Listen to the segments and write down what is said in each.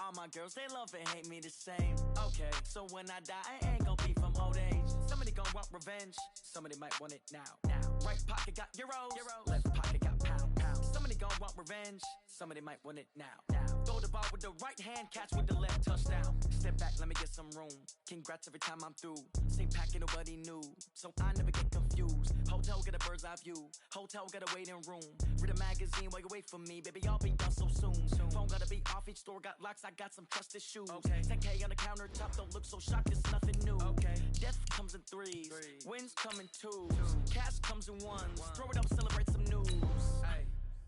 All my girls, they love and hate me the same. Okay, so when I die, I ain't gon' be from old age. Somebody gon' want revenge, somebody might want it now. Right pocket got euros, left pocket got pound. Somebody gon' want revenge, somebody might want it now. Throw the ball with the right hand, catch with the left, touchdown. Step back, let me get some room. Congrats every time I'm through. Same packet, nobody knew, so I never get confused. Hotel get a bird's eye view, hotel got a waiting room. Read a magazine while you wait for me, baby, I'll be done so soon. Phone gotta be off, each store got locks, I got some trusted shoes. 10K on the countertop, don't look so shocked, it's nothing new. Death comes in threes, wins come in twos, cash comes in ones. Throw it up, celebrate some news.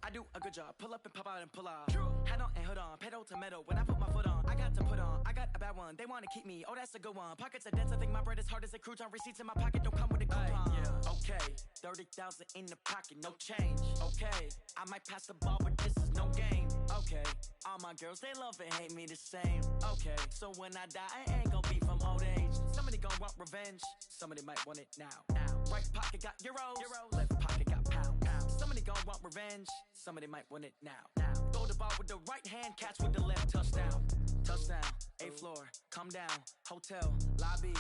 I do a good job, pull up and pop out and pull out. Head on and hood on, pedal to metal. When I put my foot on, I got to put on. I got a bad one, they wanna keep me, oh that's a good one. Pockets are dense, I think my bread is hard as a crouton. Receipts in my pocket don't come with a coupon. Okay, 30,000 in the pocket, no change. Okay, I might pass the ball, but this is no game. Okay, all my girls, they love and hate me the same. Okay, so when I die, I ain't gon' be from old age. Somebody gon' want revenge, somebody might want it now. Right pocket got euros, left pocket got pound. Somebody gon' want revenge, somebody might want it now. Throw the ball with the right hand, catch with the left, touchdown. Touchdown, 8th floor, come down, hotel, lobby.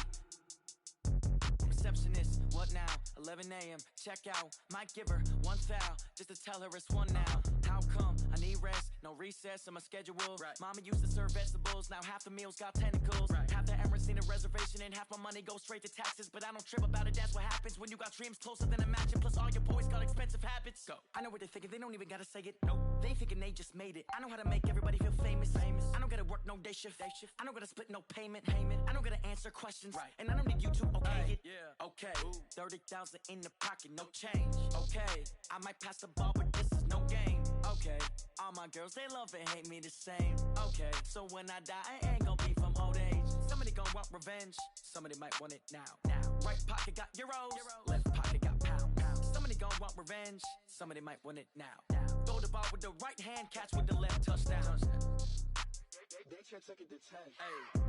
Receptionist, what now? 11 a.m., check out. Might give her one foul, just to tell her it's one now. How come? I need rest, no recess in my schedule. Mama used to serve vegetables, now half the meals got tentacles. Half the Emirates need a reservation and half my money goes straight to taxes. But I don't trip about it, that's what happens when you got dreams closer than a mansion. Plus all your boys got expensive habits. Go. I know what they're thinking, they don't even gotta say it. Nope. They thinking they just made it. I know how to make everybody feel famous. I don't gotta work no day shift. I don't gotta split no payment. I don't gotta answer questions. And I don't need you to okay it. Okay, 30,000 in the pocket, no change. Okay, I might pass the ball, but this is no game. Okay, all my girls, they love and hate me the same. Okay, so when I die, I ain't gon' be from old age. Somebody gon' want revenge, somebody might want it now. Right pocket got euros, left pocket got pound. Somebody gon' want revenge, somebody might want it now. Throw the ball with the right hand, catch with the left, touchdown. They can't take it to 10. Hey.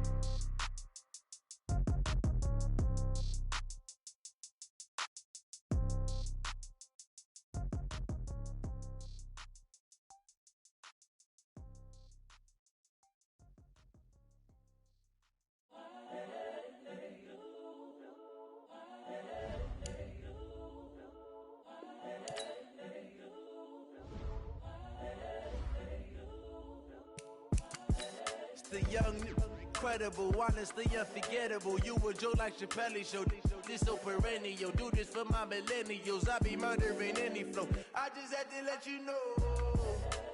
The young, incredible, honestly unforgettable. You a Joe like Chappelle show. This so perennial. Do this for my millennials. I be murdering any flow. I just had to let you know.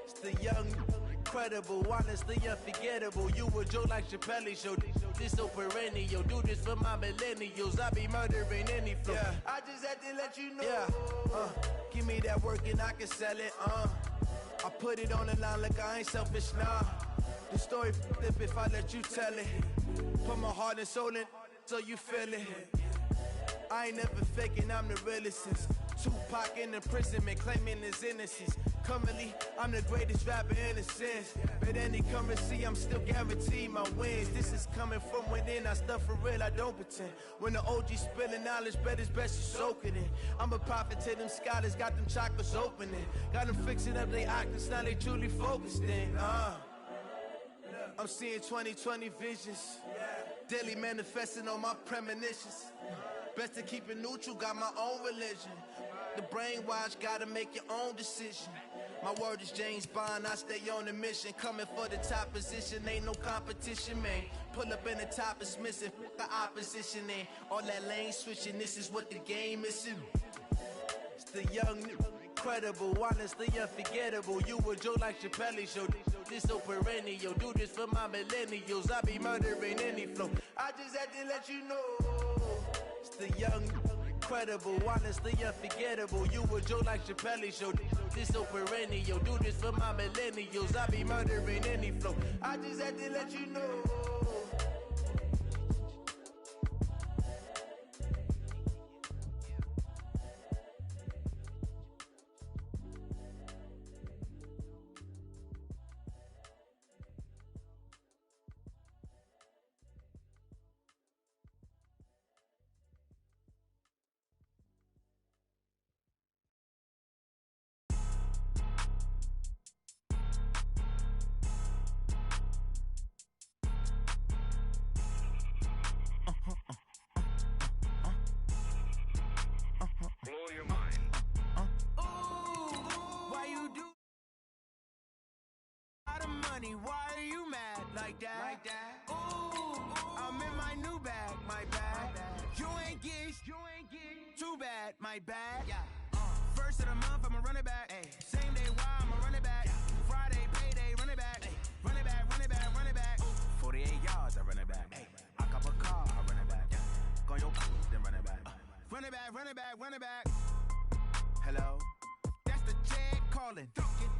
It's the young, incredible, honestly unforgettable. You a Joe like Chappelle show. This so perennial. Do this for my millennials. I be murdering any flow. Yeah. I just had to let you know. Yeah. Give me that work and I can sell it. I put it on the line like I ain't selfish, nah. The story flip if I let you tell it. Put my heart and soul in so you feel it. I ain't never faking, I'm the realest since Tupac in imprisonment, claiming his innocence. Currently, I'm the greatest rapper in a sense. But any currency, I'm still guaranteed my wins. This is coming from within, I stuff for real, I don't pretend. When the OG spilling knowledge, bet it's best you soak it in. I'm a prophet to them scholars, got them chakras opening. Got them fixing up they octaves, now they truly focused in. I'm seeing 2020 visions, daily manifesting on my premonitions. Best to keep it neutral, got my own religion. The brainwash, gotta make your own decision. My word is James Bond, I stay on the mission. Coming for the top position, ain't no competition, man. Pull up in the top is missing, the opposition in. All that lane switching, this is what the game is in. It's the young, incredible, honestly unforgettable. You a Joe like Chappelle show. This so perennial. Do this for my millennials. I be murdering any flow. I just had to let you know. It's the young, incredible, honestly unforgettable. You a Joe like Chappelle show. This so perennial. Do this for my millennials. I be murdering any flow. I just had to let you know. money, why are you mad like that? Ooh, I'm in my new bag, my bad. You ain't get too bad, my bad. First of the month, I'ma run it back. Same day, why I'ma run it back. Friday, payday, run it back. Run it back, run it back, run it back. 48 yards, I run it back. I cop a car, I run it back. Go your then run it back. Run it back, run it back, run it back. Hello? That's the jag calling.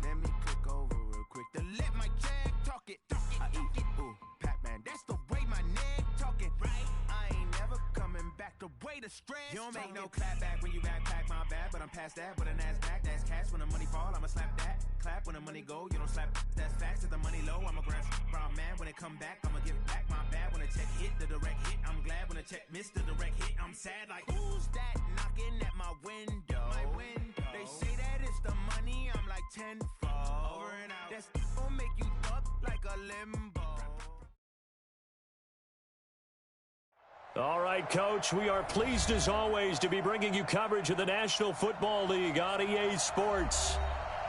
Let me click over real quick to let my jag talk it. I eat, ooh, Pac-Man, that's the way my neck talking. Right? I ain't never coming back the way the stress. You don't make no clap back when you backpack my bad, but I'm past that. But a NASDAQ, that's cash. When the money fall, I'ma slap that. Clap when the money go, you don't slap. That's facts. If the money low, I'ma grab brown man. When it come back, I'ma give back my bad. When the check hit, the direct hit, I'm glad. When the check missed, the direct hit, I'm sad. Like, who's that knocking at my window? My window. They say that it's the money, I'm like tenfold. Over and out. That's gonna make you up like a limbo. All right, Coach, we are pleased as always to be bringing you coverage of the National Football League on EA Sports.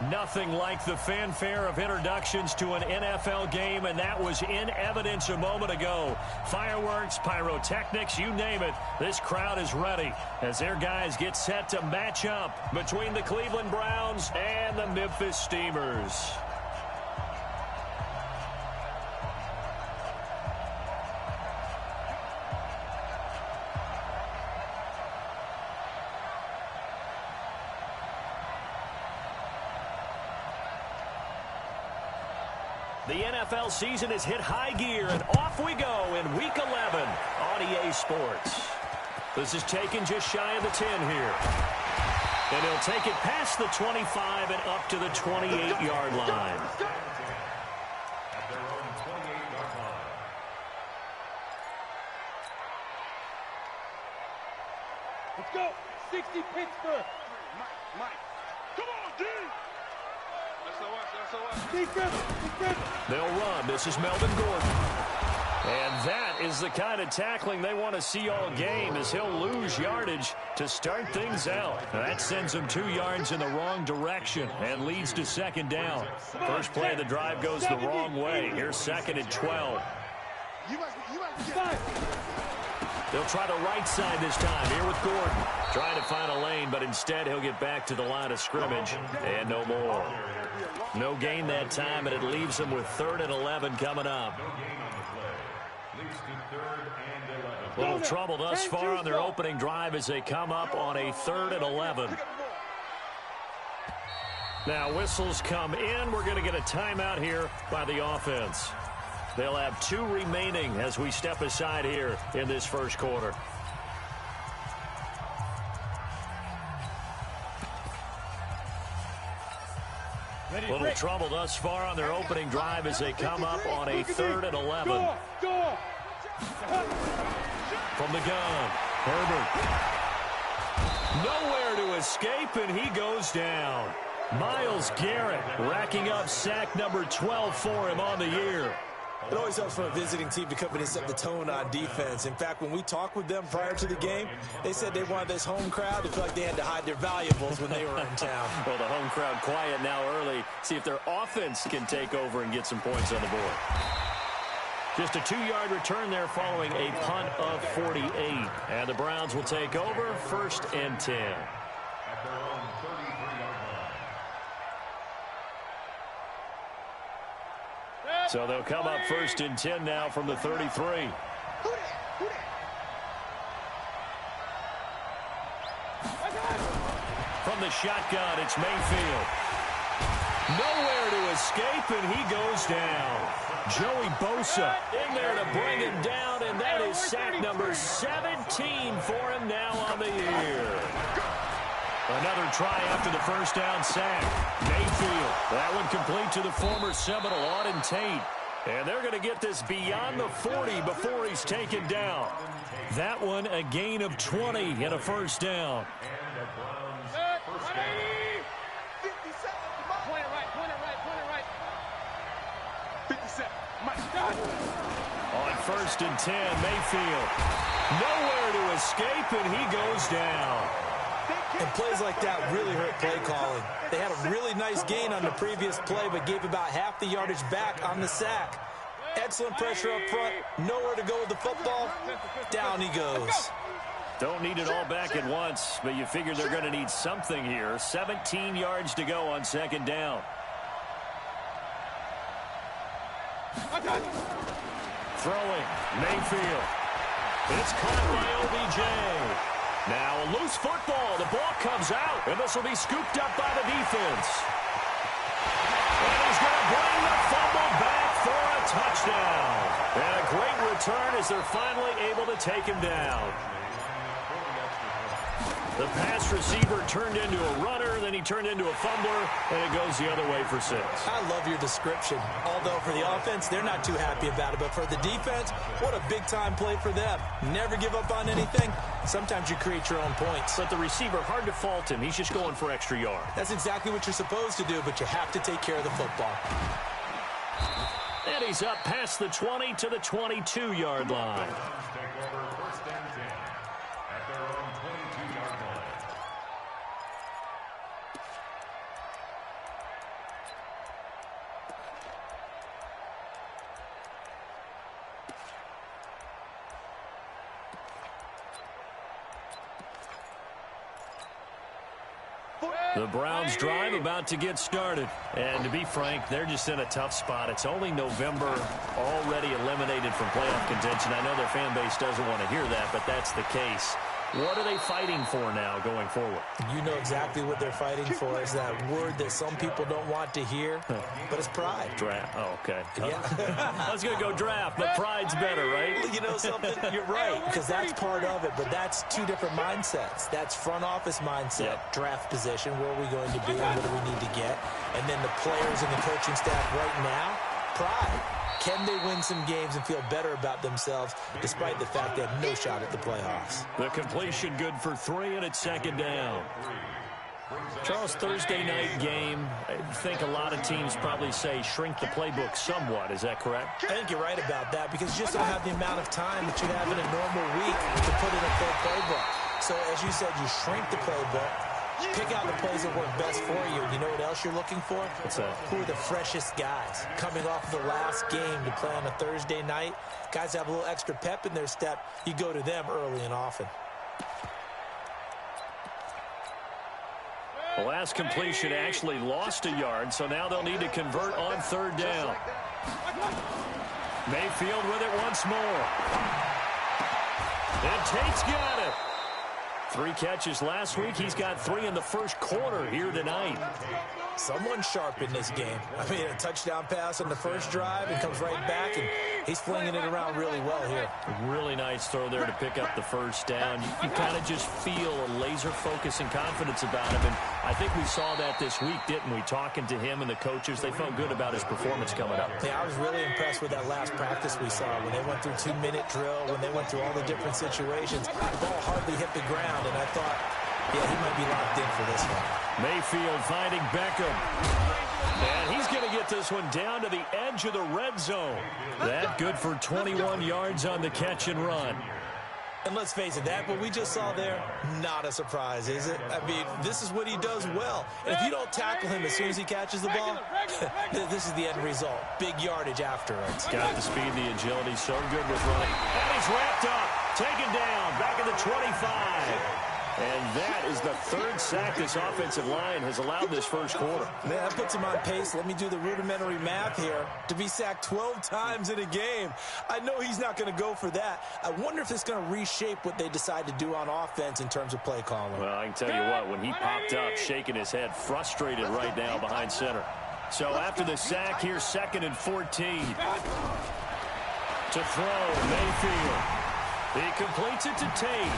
Nothing like the fanfare of introductions to an NFL game, and that was in evidence a moment ago. Fireworks, pyrotechnics, you name it, this crowd is ready as their guys get set to match up between the Cleveland Browns and the Memphis Steamers. The NFL season has hit high gear, and off we go in Week 11 on EA Sports. This is taken just shy of the 10 here. And he'll take it past the 25 and up to the 28-yard line. At their own 28-yard line. Let's go. 60 Pittsburgh. Mike. Come on, D. They'll run. This is Melvin Gordon. And that is the kind of tackling they want to see all game, as he'll lose yardage to start things out. That sends him 2 yards in the wrong direction and leads to second down. First play of the drive goes the wrong way. Here's second and 12. They'll try the right side this time. Here with Gordon. Trying to find a lane, but instead he'll get back to the line of scrimmage. And no more. No gain that time, and it leaves them with 3rd and 11 coming up. Little trouble thus far on their opening drive as they come up on a 3rd and 11. Now whistles come in. We're going to get a timeout here by the offense. They'll have 2 remaining as we step aside here in this first quarter. Little trouble thus far on their opening drive as they come up on a 3rd and 11. From the gun, Herbert. Nowhere to escape, and he goes down. Myles Garrett racking up sack number 12 for him on the year. It always helps for a visiting team to come in and set the tone on defense. In fact, when we talked with them prior to the game, they said they wanted this home crowd to feel like they had to hide their valuables when they were in town. Well, the home crowd quiet now early. See if their offense can take over and get some points on the board. Just a 2-yard return there following a punt of 48. And the Browns will take over 1st and 10. At their own 33-yard line. So they'll come up 1st and 10 now from the 33. From the shotgun, it's Mayfield. Nowhere to escape, and he goes down. Joey Bosa in there to bring him down, and that is sack number 17 for him now on the year. Another try after the first down sack. Mayfield, that one complete to the former Seminole, Auden Tate. And they're going to get this beyond the 40 before he's taken down. That one a gain of 20 and a first down. And the Browns' first down. 57. Mike. On 1st and 10, Mayfield. Nowhere to escape, and he goes down. And plays like that really hurt play calling. They had a really nice gain on the previous play, but gave about half the yardage back on the sack. Excellent pressure up front. Nowhere to go with the football. Down he goes. Don't need it all back at once, but you figure they're going to need something here. 17 yards to go on second down. Throwing, Mayfield. It's caught by OBJ. Now a loose football. The ball comes out, and this will be scooped up by the defense. And he's going to bring the fumble back for a touchdown. And a great return as they're finally able to take him down. The pass receiver turned into a runner, then he turned into a fumbler, and it goes the other way for 6. I love your description. Although for the offense, they're not too happy about it. But for the defense, what a big-time play for them. Never give up on anything. Sometimes you create your own points. But the receiver, hard to fault him. He's just going for extra yard. That's exactly what you're supposed to do, but you have to take care of the football. And he's up past the 20 to the 22-yard line. The Browns drive about to get started. And to be frank, they're just in a tough spot. It's only November, already eliminated from playoff contention. I know their fan base doesn't want to hear that, but that's the case. What are they fighting for now going forward? You know exactly what they're fighting for. Is that word that some people don't want to hear, but it's pride. Draft. Oh, okay. Yeah. I was going to go draft, but pride's better, right? You know something? You're right, because that's part of it, but that's two different mindsets. That's front office mindset, draft position, where are we going to be and what do we need to get? And then the players and the coaching staff right now, pride. Can they win some games and feel better about themselves despite the fact they have no shot at the playoffs? The completion good for 3, and it's second down. Charles, Thursday night game, I think a lot of teams probably say shrink the playbook somewhat. Is that correct? I think you're right about that because you just don't have the amount of time that you have in a normal week to put in a full playbook. So as you said, you shrink the playbook. Pick out the plays that work best for you. You know what else you're looking for? What's that? Who are the freshest guys coming off the last game to play on a Thursday night? Guys have a little extra pep in their step. You go to them early and often. The last completion actually lost a yard, so now they'll need to convert on third down. Mayfield with it once more. And Tate's got it. 3 catches last week. He's got 3 in the first quarter here tonight. Someone sharp in this game. I mean, a touchdown pass on the first drive and comes right back, and he's flinging it around really well here. Really nice throw there to pick up the first down. You kind of just feel a laser focus and confidence about him, and I think we saw that this week, didn't we? Talking to him and the coaches, they felt good about his performance coming up. Yeah, I was really impressed with that last practice we saw when they went through 2-minute drill, when they went through all the different situations. The ball hardly hit the ground, and I thought, yeah, he might be locked in for this one. Mayfield finding Beckham. And he's going to get this one down to the edge of the red zone. That good for 21 yards on the catch and run. And let's face it, that what we just saw there, not a surprise, is it? I mean, this is what he does well. And if you don't tackle him as soon as he catches the ball, this is the end result. Big yardage afterwards. Got the speed, the agility, so good with running. And he's wrapped up, taken down, back at the 25. And that is the 3rd sack this offensive line has allowed this first quarter. Man, that puts him on pace. Let me do the rudimentary math here. To be sacked 12 times in a game, I know he's not going to go for that. I wonder if it's going to reshape what they decide to do on offense in terms of play calling. Well, I can tell you what, when he popped up, shaking his head, frustrated right now behind center. So after the sack, here's 2nd and 14. To throw, Mayfield. He completes it to Tate.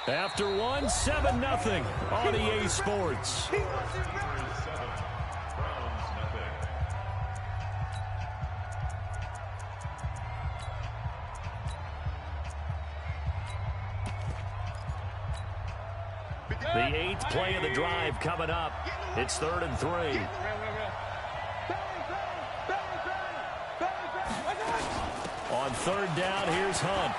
After 7-0 on EA Sports. The 8th play of the drive coming up. It's 3rd and 3. On 3rd down, here's Hunt.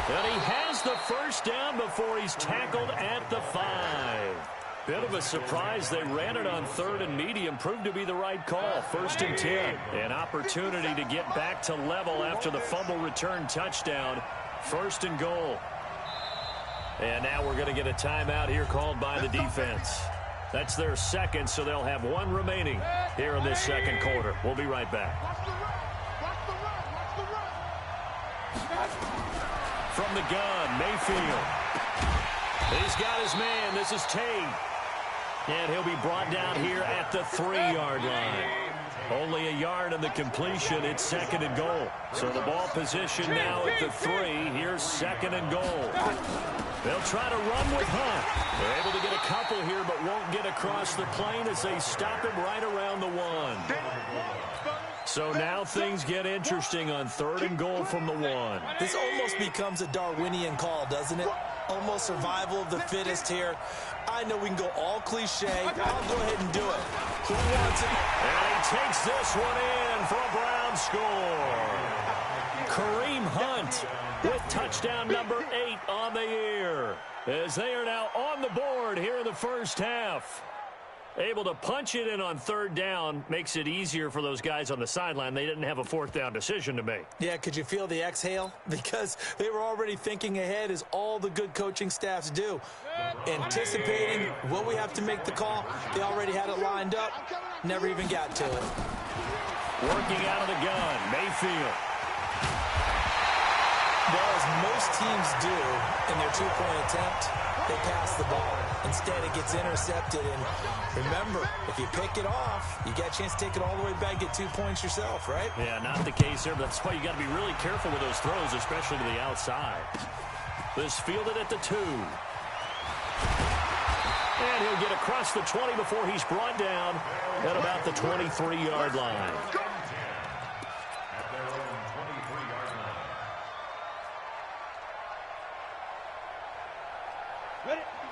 And he has the first down before he's tackled at the 5. Bit of a surprise. They ran it on 3rd and medium. Proved to be the right call. 1st and 10. An opportunity to get back to level after the fumble return touchdown. 1st and goal. And now we're going to get a timeout here called by the defense. That's their second, so they'll have one remaining here in this second quarter. We'll be right back. From the gun, Mayfield. He's got his man. This is Tate. And he'll be brought down here at the 3-yard line. Only a yard on the completion. It's 2nd and goal. So the ball position now at the 3. Here's 2nd and goal. They'll try to run with Hunt. They're able to get a couple here, but won't get across the plane as they stop him right around the 1. So now things get interesting on 3rd and goal from the 1. This almost becomes a Darwinian call, doesn't it? Almost survival of the fittest here. I know we can go all cliche. I'll go ahead and do it. Who wants it? And he takes this one in for a Brown score. Kareem Hunt with touchdown number 8 on the year, as they are now on the board here in the first half. Able to punch it in on 3rd down makes it easier for those guys on the sideline. They didn't have a 4th down decision to make. Yeah, could you feel the exhale? Because they were already thinking ahead, as all the good coaching staffs do. Anticipating, will we have to make the call? They already had it lined up. Never even got to it. Working out of the gun, Mayfield. Well, as most teams do in their 2-point attempt, they pass the ball. Instead, it gets intercepted. And remember, if you pick it off, you get a chance to take it all the way back, get 2 points yourself, right? Yeah, not the case here, but that's why you got to be really careful with those throws, especially to the outside. This fielded at the 2. And he'll get across the 20 before he's brought down at about the 23-yard line.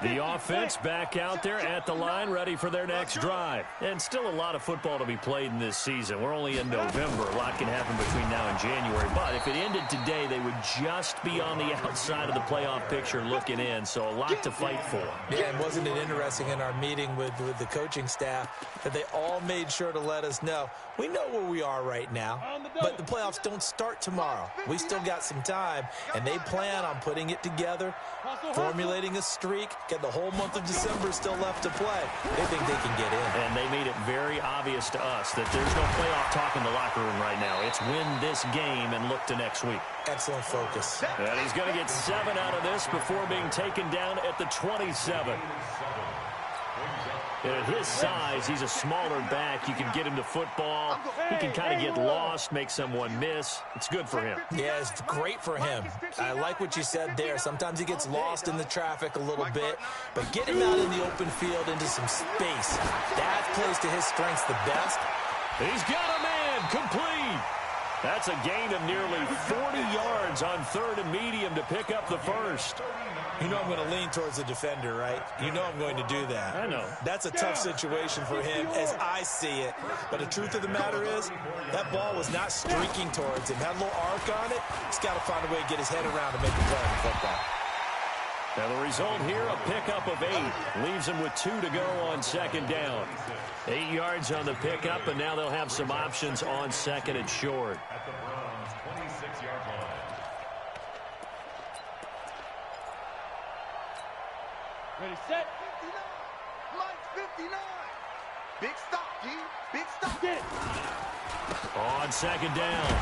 The offense back out there at the line, ready for their next drive. And still a lot of football to be played in this season. We're only in November. A lot can happen between now and January. But if it ended today, they would just be on the outside of the playoff picture looking in. So a lot to fight for. Yeah, and wasn't it interesting in our meeting with the coaching staff that they all made sure to let us know, we know where we are right now, but the playoffs don't start tomorrow. We still got some time, and they plan on putting it together, formulating a streak, get the whole month of December still left to play. They think they can get in. And they made it very obvious to us that there's no playoff talk in the locker room right now. It's win this game and look to next week. Excellent focus. And he's going to get 7 out of this before being taken down at the 27. And at his size, he's a smaller back. You can get him to football. He can kind of get lost, make someone miss. It's good for him. Yeah, it's great for him. I like what you said there. Sometimes he gets lost in the traffic a little bit, but get him out in the open field into some space. That plays to his strengths the best. He's got a man, complete. That's a gain of nearly 40 yards on 3rd and medium to pick up the first. You know I'm going to lean towards the defender, right? You know I'm going to do that. I know. That's a tough situation for him as I see it. But the truth of the matter is, that ball was not streaking towards him. Had a little arc on it. He's got to find a way to get his head around to make a play on the football. Now the result here, a pickup of 8. Leaves him with 2 to go on 2nd down. 8 yards on the pickup, and now they'll have some options on 2nd and short. At the Browns' 26-yard line. Ready, set. 59. Mike, 59. Big stop, D. Big stop. Get it. On 2nd down,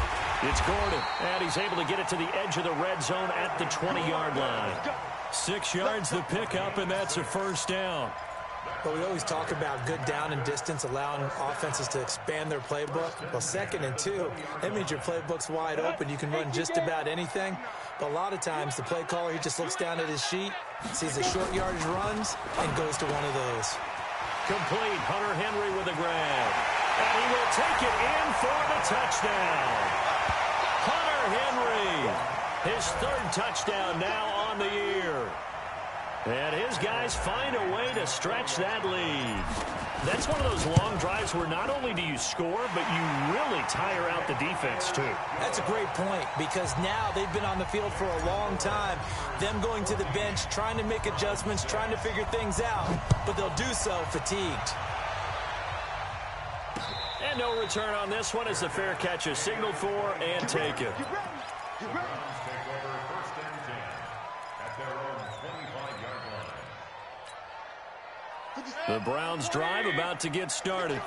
it's Gordon, and he's able to get it to the edge of the red zone at the 20-yard line. 6 yards the pickup, and that's a 1st down. But we always talk about good down and distance, allowing offenses to expand their playbook. Well, 2nd and 2, that means your playbook's wide open. You can run just about anything. But a lot of times, the play caller, he just looks down at his sheet, sees the short yardage runs, and goes to one of those. Complete. Hunter Henry with a grab. And he will take it in for the touchdown. Hunter Henry, his 3rd touchdown now on the year. And his guys find a way to stretch that lead. That's one of those long drives where not only do you score, but you really tire out the defense, too. That's a great point, because now they've been on the field for a long time. Them going to the bench, trying to make adjustments, trying to figure things out, but they'll do so fatigued. And no return on this one as the fair catch is signaled for and taken. The Browns drive about to get started.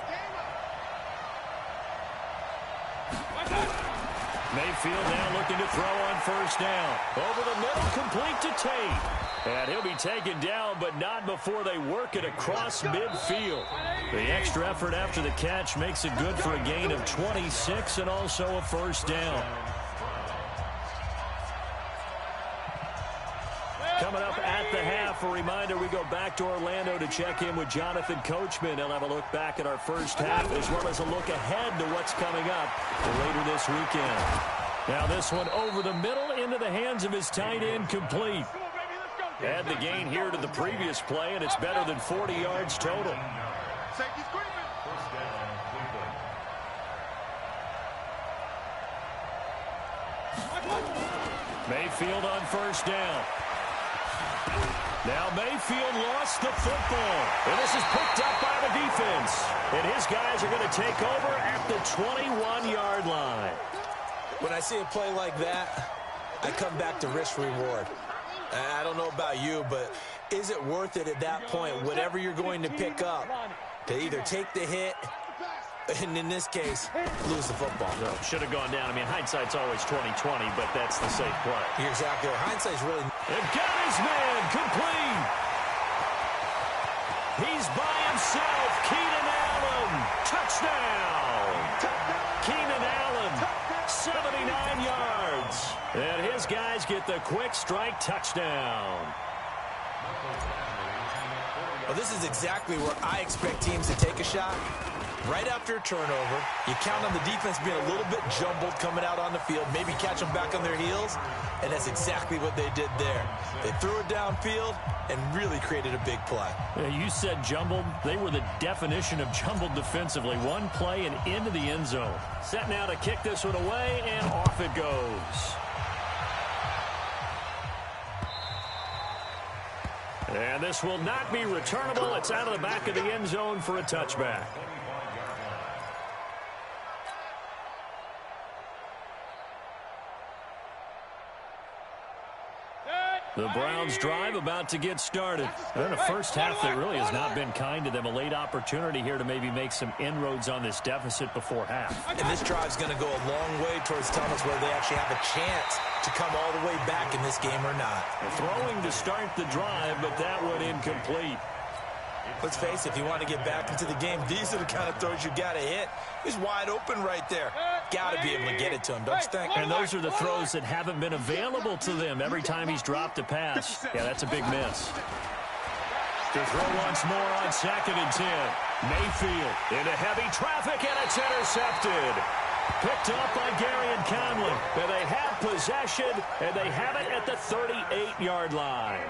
Mayfield now looking to throw on first down. Over the middle, complete to Tate. And he'll be taken down, but not before they work it across midfield. The extra effort after the catch makes it good for a gain of 26 and also a first down. Coming up at the half, a reminder, we go back to Orlando to check in with Jonathan Coachman. He'll have a look back at our first half as well as a look ahead to what's coming up later this weekend. Now this one over the middle into the hands of his tight end, complete. Add the gain here to the previous play, and it's better than 40 yards total. Mayfield on first down. Now Mayfield lost the football, and this is picked up by the defense. And his guys are going to take over at the 21-yard line. When I see a play like that, I come back to risk-reward. I don't know about you, but is it worth it at that point, whatever you're going to pick up, to either take the hit, and in this case, lose the football? No, should have gone down. I mean, hindsight's always 20/20, but that's the safe play. You're exactly right. Hindsight's really... And got his man complete. He's by himself. Keenan Allen. Touchdown. Keenan Allen, 79 yards. And his guys get the quick strike touchdown. Well, this is exactly where I expect teams to take a shot. Right after a turnover, you count on the defense being a little bit jumbled coming out on the field, maybe catch them back on their heels, and that's exactly what they did there. They threw it downfield and really created a big play. Yeah, you said jumbled. They were the definition of jumbled defensively. One play and into the end zone. Set now to kick this one away, and off it goes. And this will not be returnable. It's out of the back of the end zone for a touchback. The Browns drive about to get started. In the first half, that really has not been kind to them. A late opportunity here to maybe make some inroads on this deficit before half. And this drive's going to go a long way towards telling us whether they actually have a chance to come all the way back in this game or not. Throwing to start the drive, but that one incomplete. Let's face it, if you want to get back into the game, these are the kind of throws you got to hit. He's wide open right there. Got to be able to get it to him, don't you think? And those are the throws that haven't been available to them every time he's dropped a pass. Yeah, that's a big miss. To throw once more on 2nd and 10. Mayfield into heavy traffic, and it's intercepted. Picked up by Gary and Conley. And they have possession, and they have it at the 38-yard line.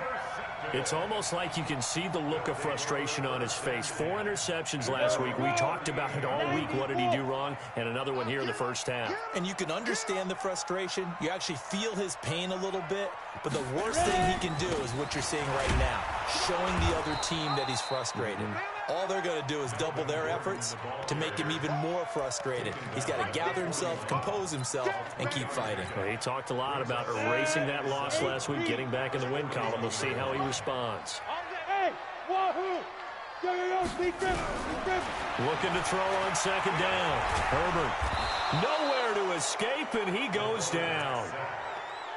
It's almost like you can see the look of frustration on his face. 4 interceptions last week. We talked about it all week. What did he do wrong? And another one here in the first half. And you can understand the frustration. You actually feel his pain a little bit. But the worst thing he can do is what you're seeing right now, showing the other team that he's frustrated. All they're going to do is double their efforts to make him even more frustrated. He's got to gather himself, compose himself, and keep fighting. Well, he talked a lot about erasing that loss last week, getting back in the win column. We'll see how he responds. Hey, wahoo! Looking to throw on 2nd down. Herbert nowhere to escape, and he goes down.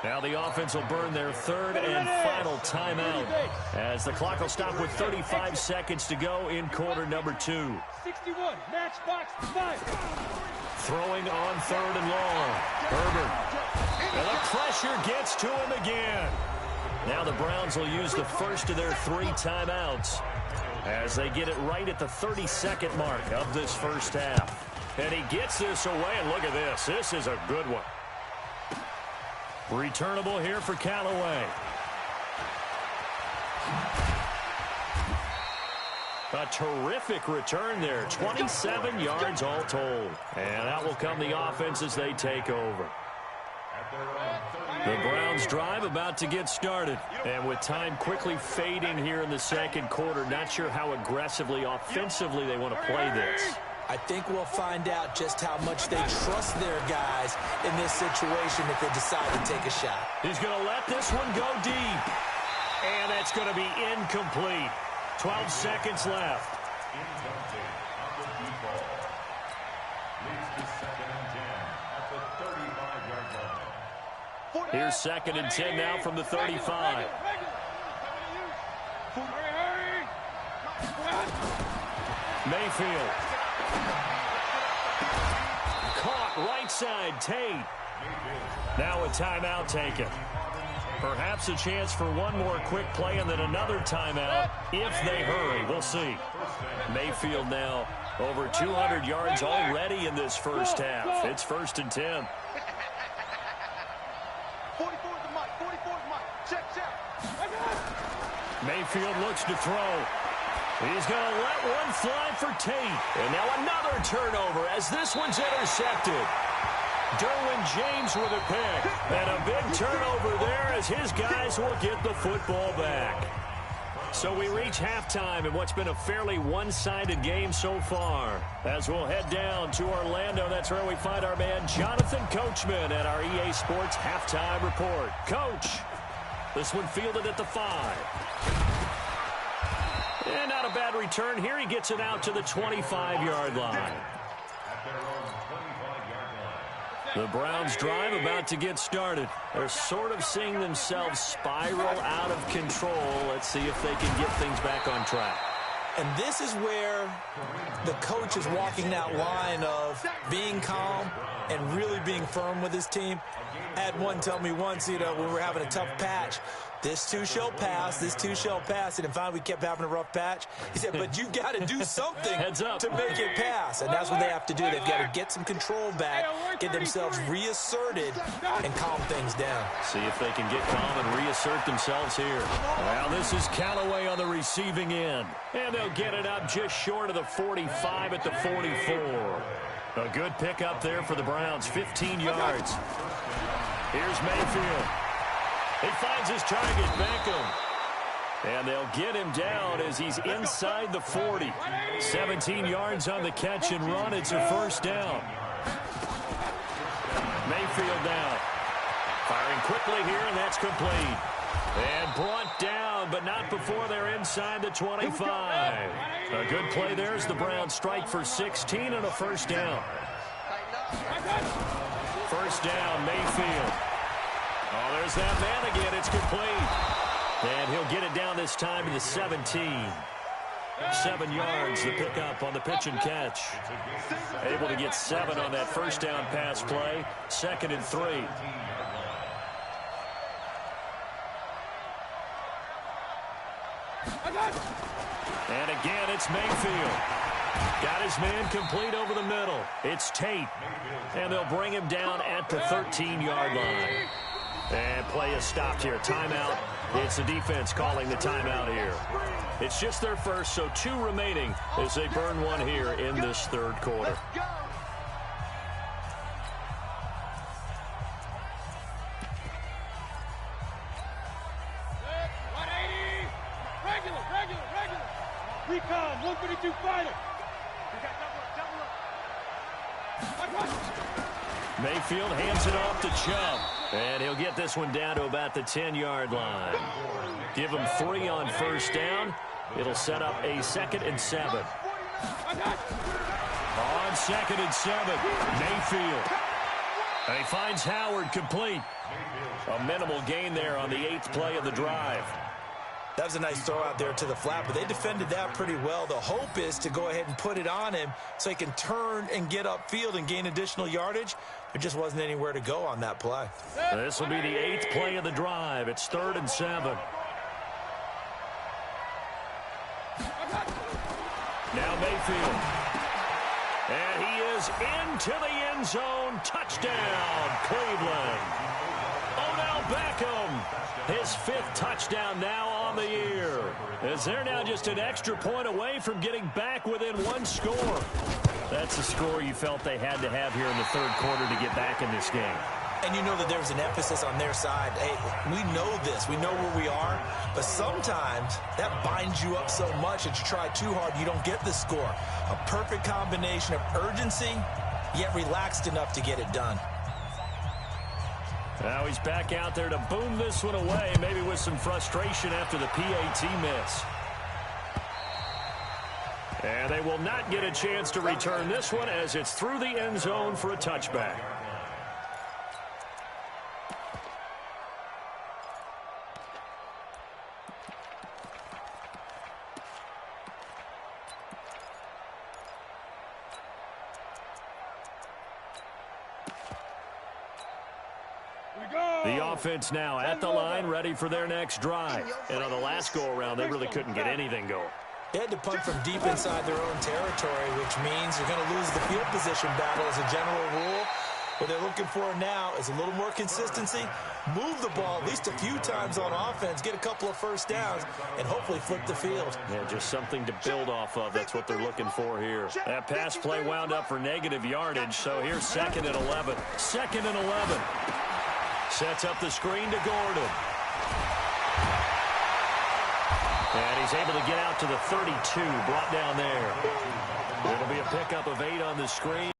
Now the offense will burn their 3rd and final timeout as the clock will stop with 35 seconds to go in quarter number 2. 61, matchbox 5. Throwing on 3rd and long. Herbert. And the pressure gets to him again. Now the Browns will use the first of their 3 timeouts as they get it right at the 32nd mark of this first half. And he gets this away, and look at this. This is a good one. Returnable here for Callaway. A terrific return there. 27 yards all told. And out will come the offense as they take over. The Browns drive about to get started. And with time quickly fading here in the second quarter, not sure how aggressively, offensively they want to play this. I think we'll find out just how much they trust their guys in this situation if they decide to take a shot. He's going to let this one go deep. And that's going to be incomplete. 12 seconds left. Here's 2nd and 10 now from the 35. Mayfield. Caught right side, Tate. Now a timeout taken. Perhaps a chance for one more quick play and then another timeout if they hurry. We'll see. Mayfield now over 200 yards already in this first half. It's 1st and 10. 44 is the mic. 44 is the mic. Check. Mayfield looks to throw. He's going to let one fly for Tate. And now another turnover as this one's intercepted. Derwin James with a pick. And a big turnover there as his guys will get the football back. So we reach halftime in what's been a fairly one-sided game so far. As we'll head down to Orlando, that's where we find our man Jonathan Coachman at our EA Sports Halftime Report. Coach, this one fielded at the 5. And not a bad return here. He gets it out to the 25-yard line. The Browns drive about to get started. They're sort of seeing themselves spiral out of control. Let's see if they can get things back on track. And this is where the coach is walking that line of being calm and really being firm with his team. I had one tell me once, when we were having a tough patch, this too shall pass, this too shall pass. And finally we kept having a rough patch. He said, but you've got to do something to make it pass. And that's what they have to do. They've got to get some control back, get themselves reasserted, and calm things down. See if they can get calm and reassert themselves here. Well, this is Callaway on the receiving end. And they'll get it up just short of the 45 at the 44. A good pickup there for the Browns, 15 yards. Here's Mayfield. He finds his target, Beckham. And they'll get him down as he's inside the 40. 17 yards on the catch and run. It's a first down. Mayfield now. Firing quickly here, and that's complete. And brought down, but not before they're inside the 25. A good play there as the Browns strike for 16 and a first down. First down, Mayfield. Oh, there's that man again. It's complete. And he'll get it down this time to the 17. 7 yards, the pickup on the pitch and catch. Able to get 7 on that first down pass play. 2nd and 3. And again, it's Mayfield. Got his man complete over the middle. It's Tate. And they'll bring him down at the 13-yard line. And play is stopped here. Timeout. It's the defense calling the timeout here. It's just their first, so 2 remaining as they burn one here in this third quarter. Recon, 152 fighter. Mayfield hands it off to Chubb. And he'll get this one down to about the 10-yard line. Give him 3 on first down. It'll set up a 2nd and 7. On 2nd and 7, Mayfield. And he finds Howard complete. A minimal gain there on the 8th play of the drive. That was a nice throw out there to the flat, but they defended that pretty well. The hope is to go ahead and put it on him so he can turn and get upfield and gain additional yardage. There just wasn't anywhere to go on that play. This will be the 8th play of the drive. It's 3rd and 7. Now Mayfield. And he is into the end zone. Touchdown, Cleveland. Odell Beckham. His 5th touchdown now on the year. As they're now just an extra point away from getting back within 1 score. That's a score you felt they had to have here in the 3rd quarter to get back in this game. And you know that there's an emphasis on their side. Hey, we know this. We know where we are. But sometimes that binds you up so much that you try too hard, you don't get the score. A perfect combination of urgency, yet relaxed enough to get it done. Now he's back out there to boom this one away, maybe with some frustration after the PAT miss. And they will not get a chance to return this one as it's through the end zone for a touchback. The offense now at the line, ready for their next drive. And on the last go-around, they really couldn't get anything going. They had to punt from deep inside their own territory, which means you're going to lose the field position battle as a general rule. What they're looking for now is a little more consistency, move the ball at least a few times on offense, get a couple of first downs, and hopefully flip the field. Yeah, just something to build off of. That's what they're looking for here. That pass play wound up for negative yardage, so here's 2nd and 11. 2nd and 11. Sets up the screen to Gordon. And he's able to get out to the 32, brought down there. It'll be a pickup of 8 on the screen.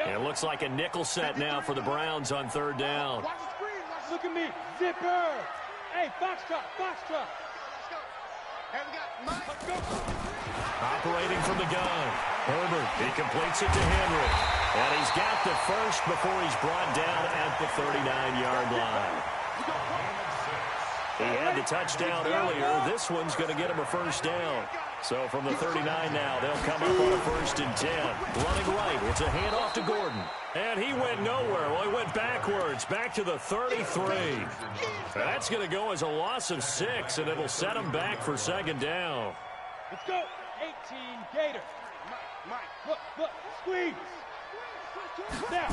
And it looks like a nickel set now for the Browns on 3rd down. Look at me. Zipper. Hey, Foxtrot. Foxtrot. Let's go. Operating from the gun. Herbert, he completes it to Henry. And he's got the first before he's brought down at the 39-yard line. He had the touchdown earlier. This one's going to get him a first down. So from the 39 now, they'll come up on a 1st and 10. Running right, it's a handoff to Gordon. And he went nowhere. Well, he went backwards, back to the 33. That's going to go as a loss of 6, and it'll set him back for 2nd down. Let's go. 18, Gator. Look, squeeze. Now.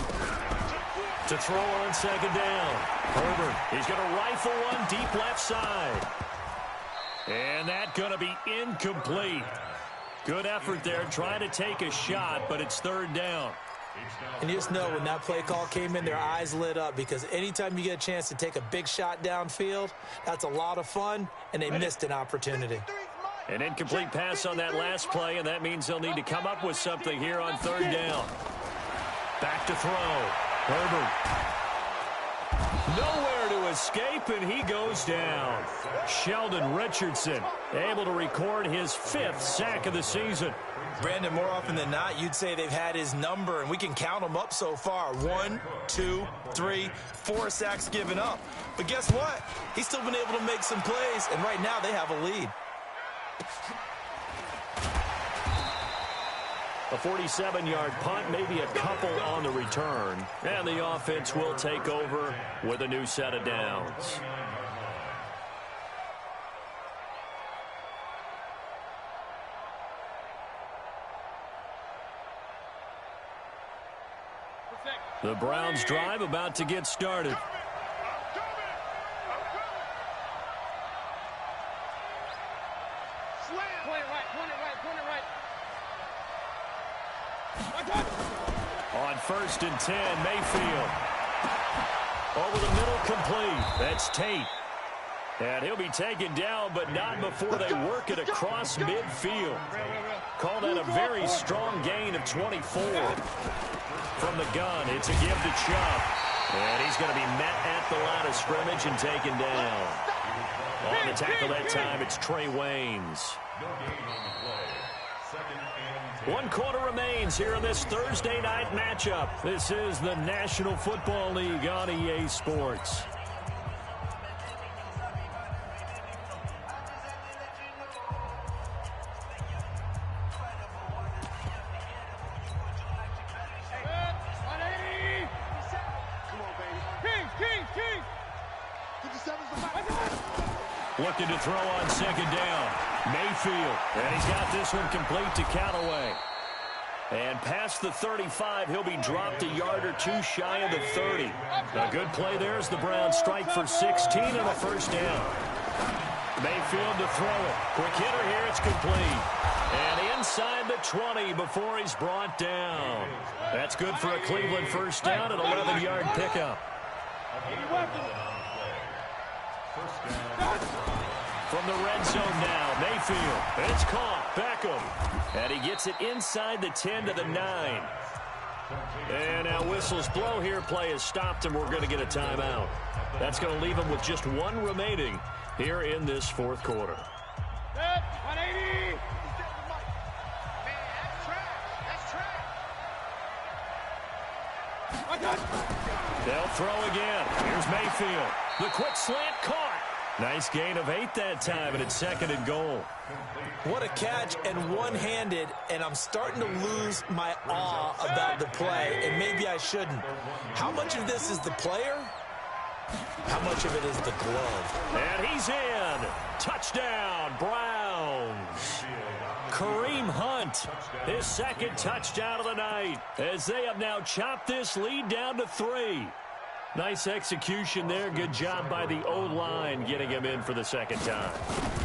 To throw on 2nd down. Herbert, he's going to rifle one deep left side. And that's going to be incomplete. Good effort there, trying to take a shot, but it's 3rd down. And you just know when that play call came in, their eyes lit up, because anytime you get a chance to take a big shot downfield, that's a lot of fun, and they missed an opportunity. An incomplete pass on that last play, and that means they'll need to come up with something here on 3rd down. Back to throw. Herbert. Nowhere to escape, and he goes down. Sheldon Richardson able to record his 5th sack of the season. Brandon, more often than not, you'd say they've had his number, and we can count them up so far. 1, 2, 3, 4 sacks given up. But guess what? He's still been able to make some plays, and right now they have a lead. A 47-yard punt, maybe a couple on the return. And the offense will take over with a new set of downs. The Browns drive about to get started. On 1st and 10, Mayfield. Over the middle, complete. That's Tate. And he'll be taken down, but not before they work it across midfield. Call that a very strong gain of 24. From the gun, it's a give to Chubb. And he's going to be met at the line of scrimmage and taken down. On the tackle that time, it's Trey Waynes. 1 quarter remains here in this Thursday night matchup. This is the National Football League on EA Sports. Looking to throw on 2nd down. Mayfield. And he's got this one complete to Callaway. And past the 35, he'll be dropped a yard or two shy of the 30. A good play there as the Browns strike for 16 and a first down. Mayfield to throw it. Quick hitter here, it's complete. And inside the 20 before he's brought down. That's good for a Cleveland first down and 11-yard pickup. From the red zone now, Mayfield. It's caught. Beckham. And he gets it inside the 10 to the 9. And now whistles blow here. Play is stopped, and we're going to get a timeout. That's going to leave him with just one remaining here in this fourth quarter. 180. They'll throw again. Here's Mayfield. The quick slant caught. Nice gain of 8 that time, and it's 2nd and goal. What a catch, and one-handed, and I'm starting to lose my awe about the play, and maybe I shouldn't. How much of this is the player? How much of it is the glove? And he's in. Touchdown, Browns. Kareem Hunt, his 2nd touchdown of the night, as they have now chopped this lead down to 3. Nice execution there. Good job by the O-line getting him in for the 2nd time.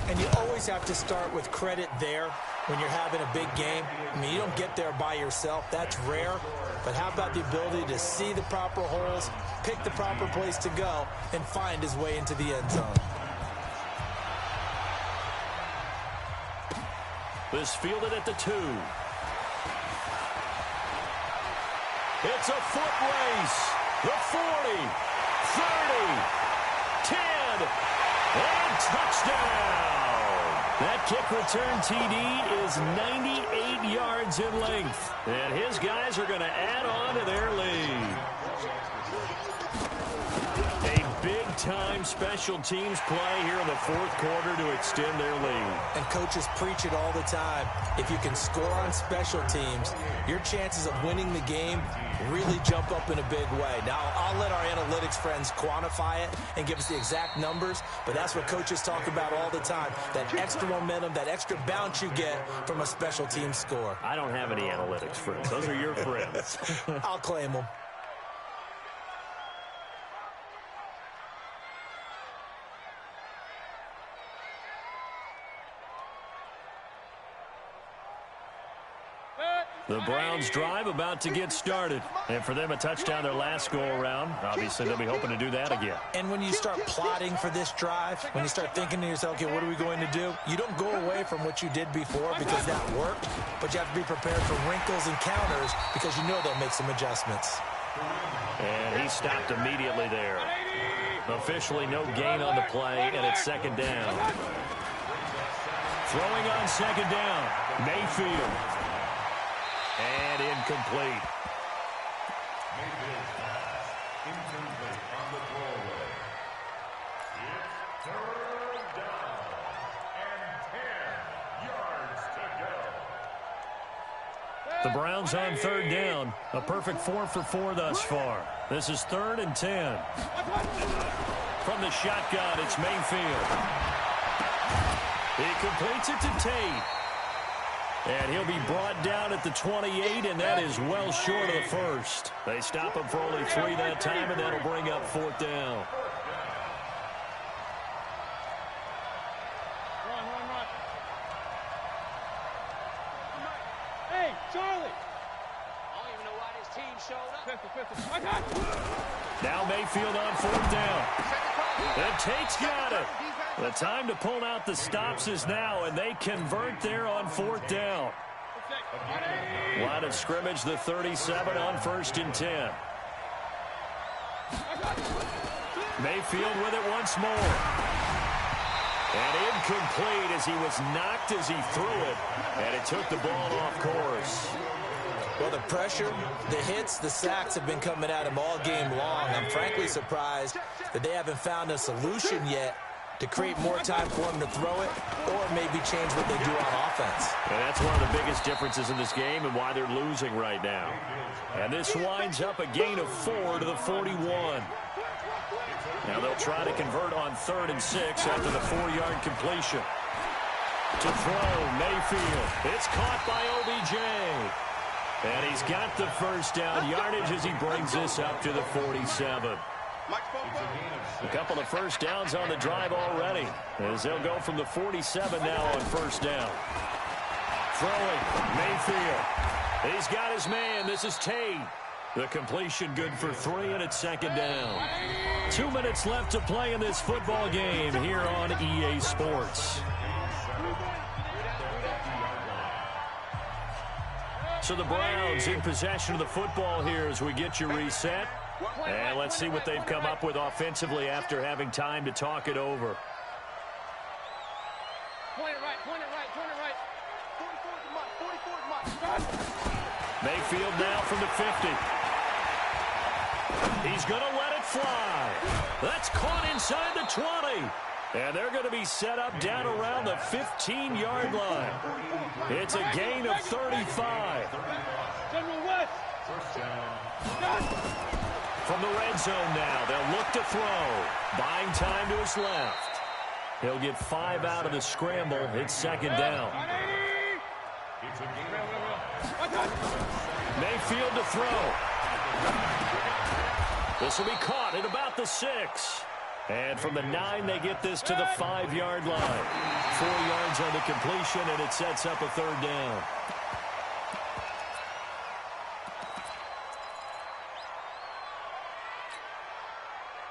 And you always have to start with credit there when you're having a big game. I mean, you don't get there by yourself. That's rare. But how about the ability to see the proper holes, pick the proper place to go, and find his way into the end zone? This fielded at the 2. It's a foot race. The 40, 30, 10, and touchdown. That kick return TD is 98 yards in length. And his guys are going to add on to their lead. A big-time special teams play here in the fourth quarter to extend their lead. And coaches preach it all the time. If you can score on special teams, your chances of winning the game really jump up in a big way. Now, I'll let our analytics friends quantify it and give us the exact numbers, but that's what coaches talk about all the time, that extra momentum, that extra bounce you get from a special team score. I don't have any analytics friends. Those are your friends. I'll claim them. The Browns drive about to get started. And for them, a touchdown their last go-around. Obviously, they'll be hoping to do that again. And when you start plotting for this drive, when you start thinking to yourself, okay, what are we going to do? You don't go away from what you did before because that worked, but you have to be prepared for wrinkles and counters because you know they'll make some adjustments. And he stopped immediately there. Officially no gain on the play, and it's 2nd down. Throwing on 2nd down, Mayfield. And incomplete. Mayfield's pass incomplete on the throwaway. It's 3rd down and 10 yards to go. The Browns on 3rd down. A perfect 4 for 4 thus far. This is 3rd and 10. From the shotgun, it's Mayfield. He completes it to Tate. And he'll be brought down at the 28, and that is well short of the first. They stop him for only 3 that time, and that'll bring up 4th down. Run. Hey, Charlie. I don't even know why this team showed up. Now Mayfield on 4th down. And Tate's got it. The time to pull out the stops is now, and they convert there on 4th down. Line of scrimmage, the 37 on 1st and 10. Mayfield with it once more. And incomplete as he was knocked as he threw it, and it took the ball off course. Well, the pressure, the hits, the sacks have been coming at him all game long. I'm frankly surprised that they haven't found a solution yet to create more time for him to throw it or maybe change what they do on offense. And that's one of the biggest differences in this game and why they're losing right now. And this winds up a gain of 4 to the 41. Now they'll try to convert on 3rd and 6 after the 4-yard completion. To throw, Mayfield. It's caught by OBJ. And he's got the first down yardage as he brings this up to the 47. A couple of first downs on the drive already, as they'll go from the 47 now on first down. Throwing, Mayfield. He's got his man. This is Tate. The completion good for 3, and it's second down. 2 minutes left to play in this football game here on EA Sports. So the Browns in possession of the football here as we get you reset. And let's see what they've come up with offensively after having time to talk it over. Point it right, point it right, point it right. 44 is mine, Mayfield now from the 50. He's going to let it fly. That's caught inside the 20. And they're going to be set up down around the 15-yard line. It's a gain of 35. General West. From the red zone now, they'll look to throw. Buying time to his left. He'll get 5 out of the scramble. It's second down. Mayfield to throw. This will be caught at about the 6. And from the 9, they get this to the 5-yard line. 4 yards on the completion, and it sets up a third down.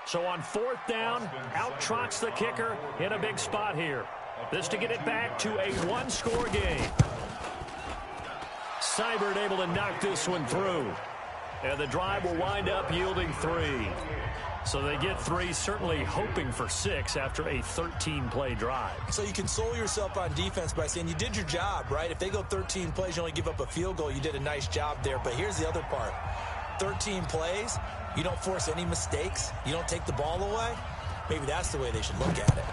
So on fourth down, out trots the kicker in a big spot here. This to get it back to a one-score game. Seibert able to knock this one through. And the drive will wind up yielding 3. So they get 3, certainly hoping for 6 after a 13-play drive. So you console yourself on defense by saying you did your job, right? If they go 13 plays, you only give up a field goal, you did a nice job there. But here's the other part. 13 plays, you don't force any mistakes, you don't take the ball away. Maybe that's the way they should look at it.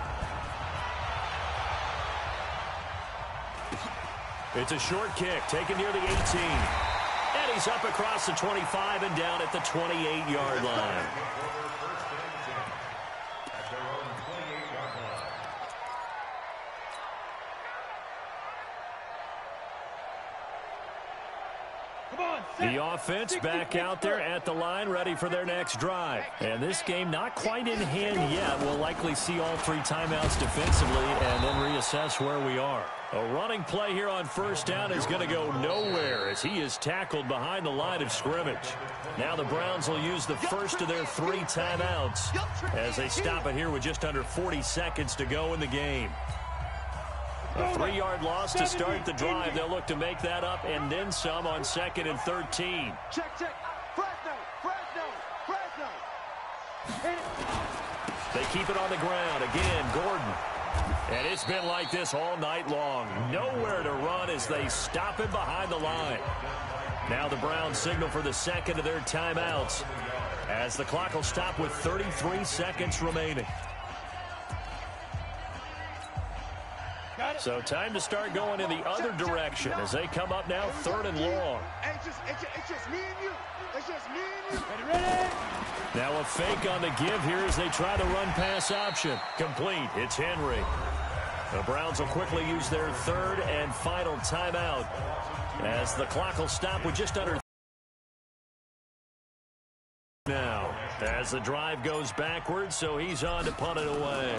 It's a short kick taken near the 18. And he's up across the 25 and down at the 28-yard line. The offense back out there at the line, ready for their next drive. And this game not quite in hand yet. We'll likely see all 3 timeouts defensively and then reassess where we are. A running play here on first down is going to go nowhere as he is tackled behind the line of scrimmage. Now the Browns will use the first of their 3 timeouts as they stop it here with just under 40 seconds to go in the game. A 3-yard loss to start the drive. They'll look to make that up and then some on 2nd and 13. Check. Fresno. They keep it on the ground. Again, Gordon. And it's been like this all night long. Nowhere to run as they stop him behind the line. Now the Browns signal for the second of their timeouts as the clock will stop with 33 seconds remaining. So time to start going in the other direction as they come up now 3rd and long. It's just me and you. It's just me and you. Ready? Now a fake on the give here as they try the run-pass option. Complete. It's Henry. The Browns will quickly use their 3rd and final timeout as the clock will stop with just under now as the drive goes backwards, so he's on to punt it away.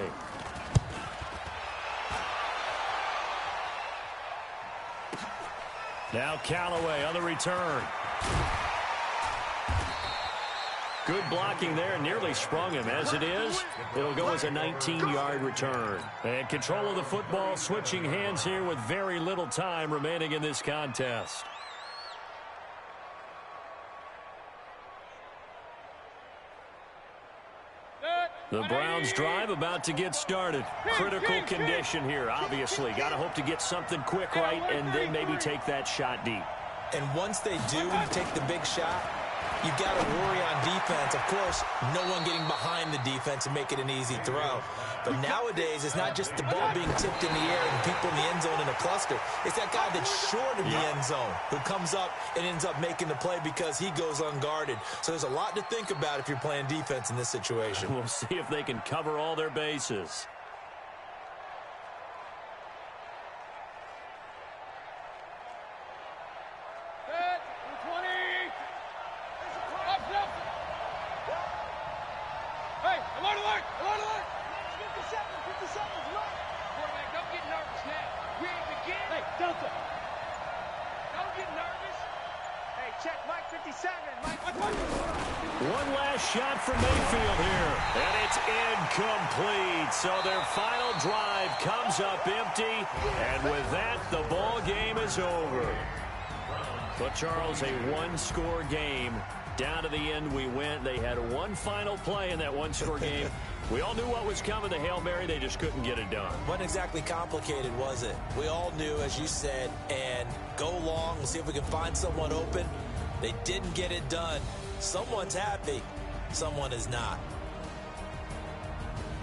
Now Callaway on the return. Good blocking there, nearly sprung him. As it is, it'll go as a 19-yard return. And control of the football switching hands here with very little time remaining in this contest. The Browns drive about to get started. Critical condition here, obviously. Got to hope to get something quick right and then maybe take that shot deep. And once they do, when you take the big shot, you've got to worry on defense. Of course, no one getting behind the defense and make it an easy throw. But nowadays, it's not just the ball being tipped in the air and people in the end zone in a cluster. It's that guy that's short of the end zone who comes up and ends up making the play because he goes unguarded. So there's a lot to think about if you're playing defense in this situation. We'll see if they can cover all their bases. One last shot from Mayfield here, and it's incomplete. So their final drive comes up empty, and with that, the ball game is over. But, Charles, a one-score game. Down to the end we went. They had one final play in that one-score game. We all knew what was coming, the Hail Mary. They just couldn't get it done. Wasn't exactly complicated, was it? We all knew, as you said, and go long and see if we can find someone open. They didn't get it done. Someone's happy. Someone is not.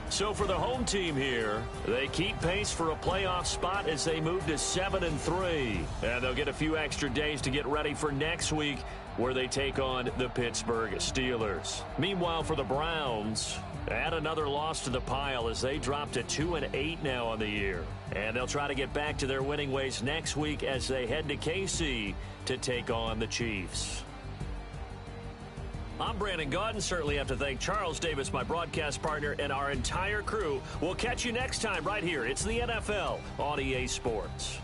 So for the home team here, they keep pace for a playoff spot as they move to 7-3. And they'll get a few extra days to get ready for next week, where they take on the Pittsburgh Steelers. Meanwhile, for the Browns, add another loss to the pile as they drop to 2-8 now on the year. And they'll try to get back to their winning ways next week as they head to KC to take on the Chiefs. I'm Brandon Gaudin. Certainly have to thank Charles Davis, my broadcast partner, and our entire crew. We'll catch you next time right here. It's the NFL on EA Sports.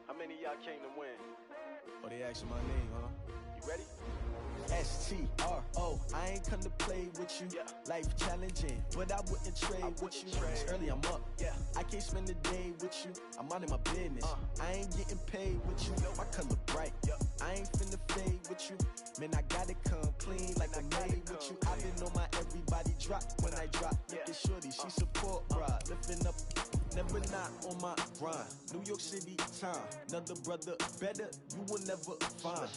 How many of y'all came to win? Oh, they asking my name, huh? You ready? S-T-R-O, I ain't come to play with you. Life challenging, but I wouldn't trade with you. It's early, I'm up. I can't spend the day with you. I'm minding my business. I ain't getting paid with you. My color bright. I ain't finna fade with you. Man, I gotta come clean like I'm made with you. I've been on my everybody drop when I drop. Look at shorty, she support ride. Lifting up, never not on my grind. New York City time, another brother better, you will never find.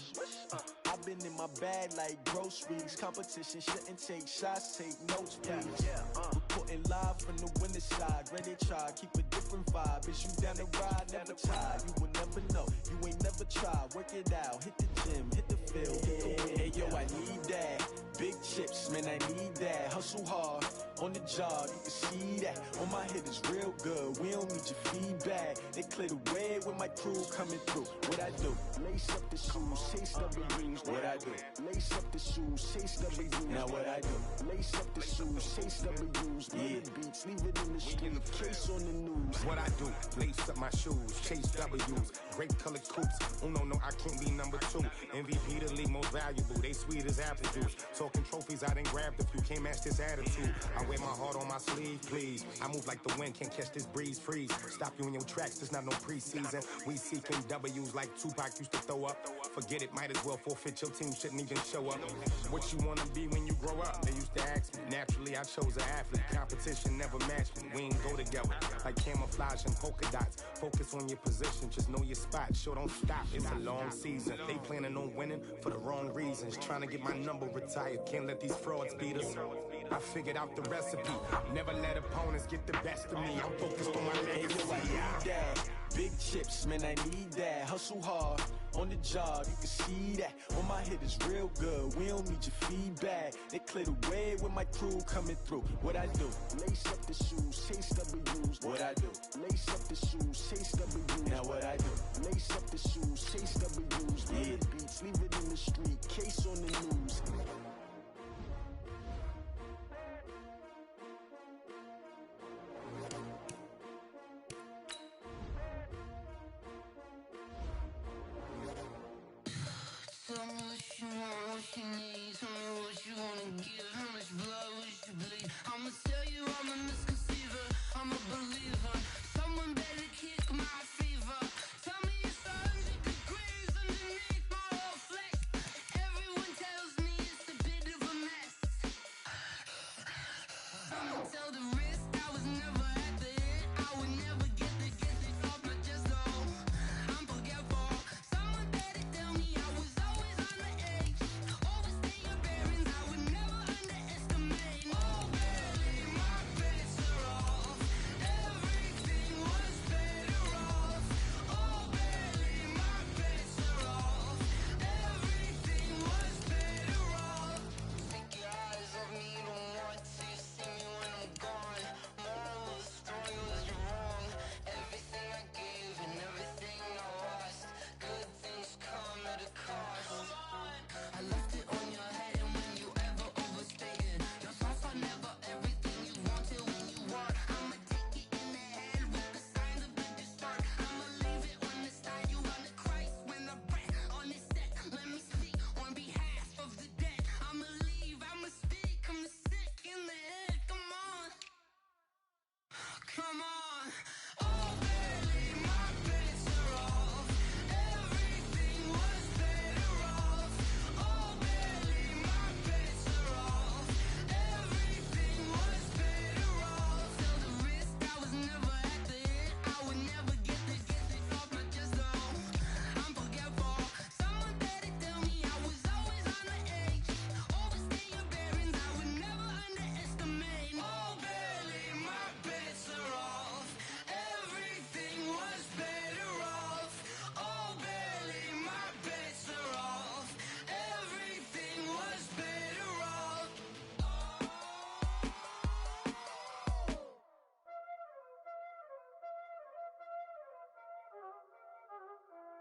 I've been in my bag like groceries. Competition shouldn't take shots, take notes, please. Reporting live from the winning side. Ready to try, keep a different vibe. Is you down the ride, never tired. You will never know, you ain't never tried. Work it out, hit the gym, hit the field. Hey yo, I need that. Big chips, man, I need that. Hustle hard, on the job, you can see that. On my head is real good, we don't need your feedback. They clear the way with my crew coming through. What I do? Lace up the shoes, chase W's. What I do? Lace up the shoes, chase W's. Now what I do? Lace up the shoes, chase W's. Yeah. Beats, leave it in the street, case on the news. What I do? Lace up my shoes, chase W's. Great colored coops. Oh no, I can't be number 2. MVP the league most valuable. They sweet as apple juice. Talking trophies, I didn't grab the few. Can't match this attitude. I wear my heart on my sleeve, please. I move like the wind, can't catch this breeze, freeze. Stop you in your tracks, there's not no preseason. We seeking W's like Tupac used to throw up. Forget it, might as well forfeit. Your team shouldn't even show up. What you wanna be when you grow up? They used to ask me. Naturally, I chose an athlete. Competition never matched me. We ain't go together like camouflage and polka dots. Focus on your position, just know your spot. Sure, don't stop. It's a long season. They planning on winning for the wrong reasons. Trying to get my number retired. Can't let these frauds beat us. I figured out the recipe. Never let opponents get the best of me. I'm focused on my legacy. I need that. Big chips, man, I need that. Hustle hard, on the job, you can see that. On my head is real good, we don't need your feedback. They clear the way with my crew coming through. What I do? Lace up the shoes, chase W's. What I do? Lace up the shoes, chase W's. Now what I do? Lace up the shoes, chase W's. Yeah. Beats, leave it in the street, case on the news. Tell me what you want, what you need. Tell me what you wanna give. How much blood would you bleed? I'ma tell you I'm a misconceiver. I'm a believer. Someone better kick my fever. Tell me it's 100 degrees in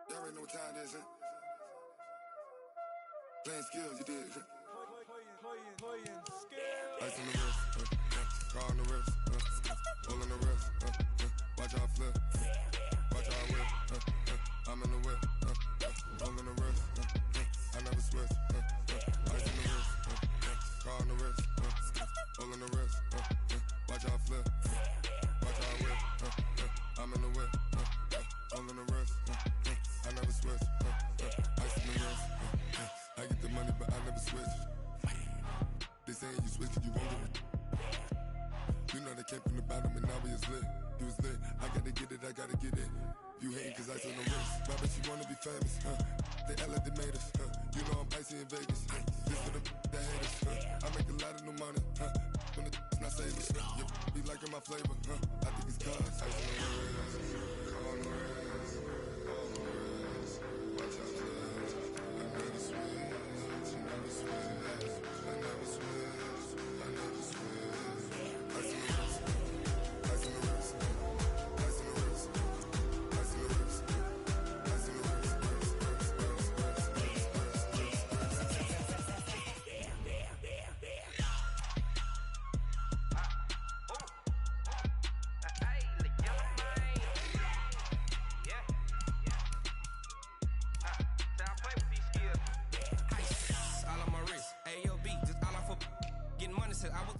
Y'all already know what time it is, huh? Playing skills, you did. Playing skills. Ice on the wrist, car on the wrist, hole in the wrist, watch out flip, watch out whip, I'm in the whip, hole in the wrist, I never switch, ice on the wrist, car on the wrist, hole in the wrist, watch out flip, watch out whip, I'm in the whip, hole in the wrist, I never switch, ice on the wrist, I get the money but I never switch. They saying you switch, you won't get it. You know they came from the bottom and now we is lit. You was lit, I gotta get it, I gotta get it. You hating cause ice on the wrist. Why bet you wanna be famous, They act like they made us, You know I'm icy in Vegas, This for the that hate us, I make a lot of new money, When the not saving, You be liking my flavor, I think it's cause ice on the wrist, on the wrist, on the wrist. Watch out, flex, I never switch, I never switch, I never switch, I never switch. Ice on the wrist, ice on the wrist, ice on the wrist, ice on the wrist, ice on the wrist, All on my wrist, AOB, just all off for getting money. Said I was